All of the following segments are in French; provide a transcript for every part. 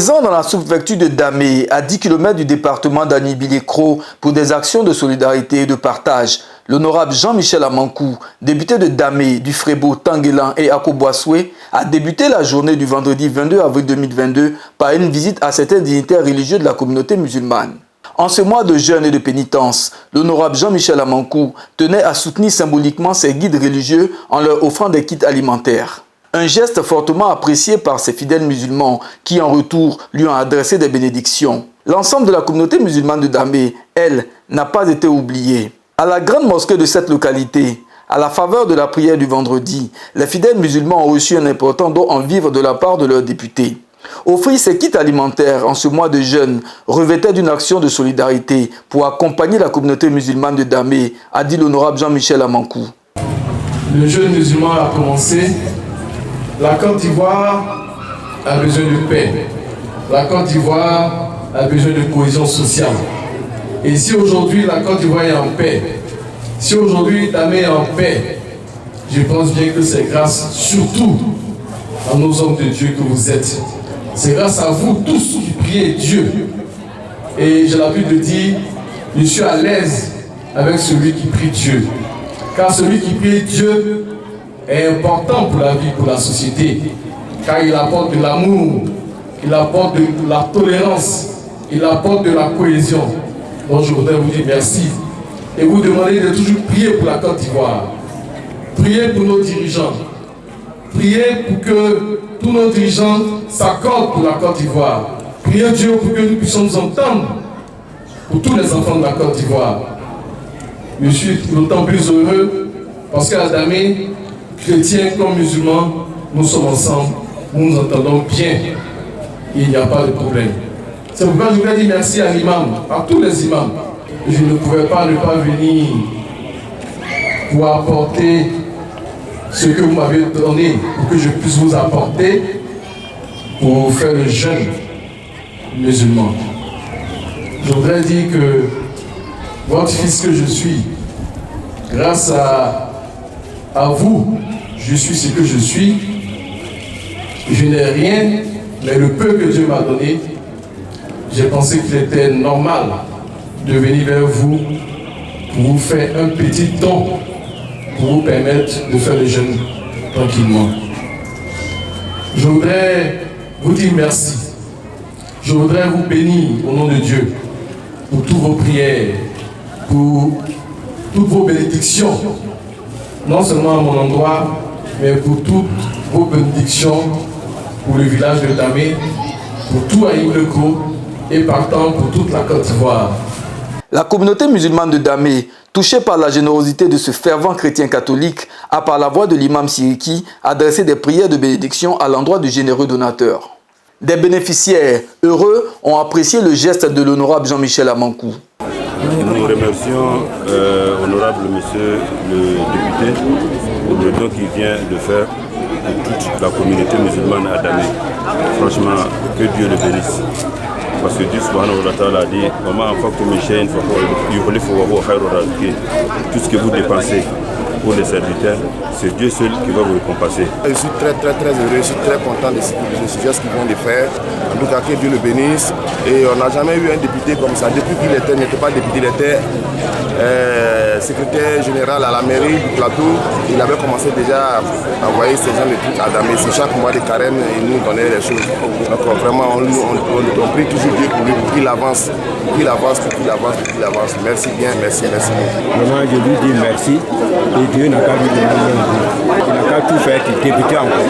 Présent dans la sous-préfecture de Damé, à 10 km du département d'Anibilé-Cro, pour des actions de solidarité et de partage, l'honorable Jean-Michel Amankou, député de Damé, du Frébo, Tanguelan et Akobouassoué, a débuté la journée du vendredi 22 avril 2022 par une visite à certains dignitaires religieux de la communauté musulmane. En ce mois de jeûne et de pénitence, l'honorable Jean-Michel Amankou tenait à soutenir symboliquement ses guides religieux en leur offrant des kits alimentaires. Un geste fortement apprécié par ses fidèles musulmans qui, en retour, lui ont adressé des bénédictions. L'ensemble de la communauté musulmane de Damé, elle, n'a pas été oubliée. À la grande mosquée de cette localité, à la faveur de la prière du vendredi, les fidèles musulmans ont reçu un important don en vivres de la part de leurs députés. Offrir ces kits alimentaires en ce mois de jeûne revêtait d'une action de solidarité pour accompagner la communauté musulmane de Damé, a dit l'honorable Jean-Michel Amankou. Le jeûne musulman a commencé. La Côte d'Ivoire a besoin de paix. La Côte d'Ivoire a besoin de cohésion sociale. Et si aujourd'hui la Côte d'Ivoire est en paix, si aujourd'hui Damé est en paix, je pense bien que c'est grâce surtout à nos hommes de Dieu que vous êtes. C'est grâce à vous tous qui priez Dieu. Et j'ai l'habitude de dire, je suis à l'aise avec celui qui prie Dieu. Car celui qui prie Dieu est important pour la vie, pour la société. Car il apporte de l'amour, il apporte de la tolérance, il apporte de la cohésion. Donc je voudrais vous dire merci. Et vous demander de toujours prier pour la Côte d'Ivoire. Priez pour nos dirigeants. Priez pour que tous nos dirigeants s'accordent pour la Côte d'Ivoire. Priez Dieu pour que nous puissions nous entendre pour tous les enfants de la Côte d'Ivoire. Je suis d'autant plus heureux parce qu'à Damé, chrétiens comme musulmans, nous sommes ensemble, nous nous entendons bien. Il n'y a pas de problème. C'est pourquoi je voulais dire merci à l'imam, à tous les imams. Je ne pouvais pas ne pas venir pour apporter ce que vous m'avez donné, pour que je puisse vous apporter pour faire le jeûne musulman. Je voudrais dire que votre fils que je suis, grâce à vous, je suis ce que je suis. Je n'ai rien, mais le peu que Dieu m'a donné, j'ai pensé qu'il était normal de venir vers vous pour vous faire un petit don pour vous permettre de faire le jeûne tranquillement. Je voudrais vous dire merci. Je voudrais vous bénir au nom de Dieu pour toutes vos prières, pour toutes vos bénédictions, non seulement à mon endroit, mais pour toutes vos bénédictions pour le village de Damé, pour tout Aïm-le-Cro et partant pour toute la Côte d'Ivoire. La communauté musulmane de Damé, touchée par la générosité de ce fervent chrétien catholique, a par la voix de l'imam Siriki adressé des prières de bénédiction à l'endroit du généreux donateur. Des bénéficiaires heureux ont apprécié le geste de l'honorable Jean-Michel Amankou. Nous remercions honorable monsieur le député pour le don qu'il vient de faire pour toute la communauté musulmane à Damé. Franchement, que Dieu le bénisse. Parce que Dieu subhanahu wa ta'ala a dit tout ce que vous dépensez pour les serviteurs, c'est Dieu seul qui va vous récompenser. Je suis très heureux, je suis très content de ce geste qu'ils vont de faire. En tout cas, que Dieu le bénisse. Et on n'a jamais eu un député comme ça. Depuis qu'il n'était pas député, il était secrétaire général à la mairie du plateau. Il avait commencé déjà à envoyer ces gens de trucs à Damé. C'est chaque mois de carême, il nous donnait les choses. Donc vraiment, on prie toujours Dieu pour lui, pour qu'il avance, pour qu'il avance, pour qu'il avance, pour qu'il avance. Merci bien, merci. Vraiment, je lui dis merci. Et Dieu n'a qu'à lui donner un. Il n'a qu'à tout faire qu'il débute encore.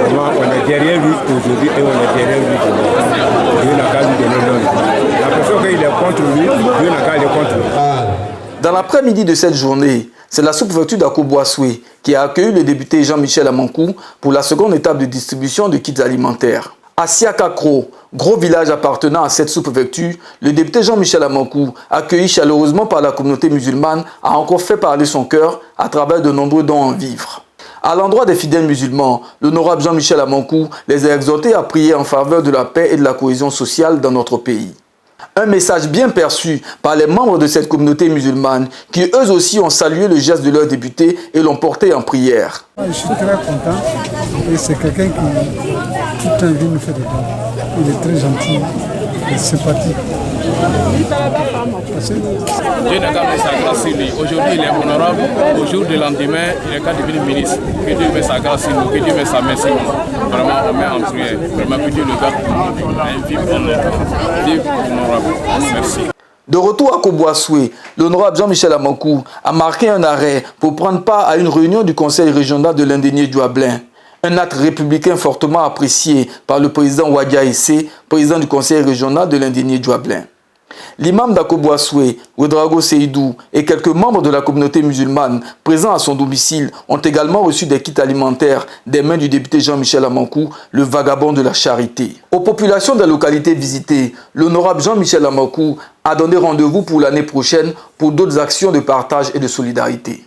Vraiment, on est derrière lui aujourd'hui et on est derrière lui demain. Dieu n'a qu'à lui donner un. La personne qu'il est contre lui, Dieu n'a qu'à aller contre lui. Dans l'après-midi de cette journée, c'est la sous-préfecture d'Akobouassoué qui a accueilli le député Jean-Michel Amankou pour la seconde étape de distribution de kits alimentaires. À Siakakro, gros village appartenant à cette sous-préfecture, le député Jean-Michel Amankou, accueilli chaleureusement par la communauté musulmane, a encore fait parler son cœur à travers de nombreux dons en vivres. À l'endroit des fidèles musulmans, l'honorable Jean-Michel Amankou les a exhortés à prier en faveur de la paix et de la cohésion sociale dans notre pays. Un message bien perçu par les membres de cette communauté musulmane qui eux aussi ont salué le geste de leur député et l'ont porté en prière. Je suis très content et c'est quelqu'un qui tout un vie nous fait des dons. Il est très gentil et sympathique. Dieu n'a qu'à mettre sa grâce sur lui. Aujourd'hui, il est honorable. Au jour de lendemain, il est qu'à devenir ministre. Que Dieu mette sa grâce sur nous, que Dieu mette sa main sur nous. Vraiment, on met en prière. Vraiment, que Dieu le garde un vivre honorable. Merci. De retour à Koboasoué, l'honorable Jean-Michel Amankou a marqué un arrêt pour prendre part à une réunion du conseil régional de l'Indénié Douablin. Un acte républicain fortement apprécié par le président Wadia Essé, président du conseil régional de l'Indénié Douablin. L'imam d'Akoboasoué, Ouedraogo Seydou et quelques membres de la communauté musulmane présents à son domicile ont également reçu des kits alimentaires des mains du député Jean-Michel Amankou, le vagabond de la charité. Aux populations des localités visitées, l'honorable Jean-Michel Amankou a donné rendez-vous pour l'année prochaine pour d'autres actions de partage et de solidarité.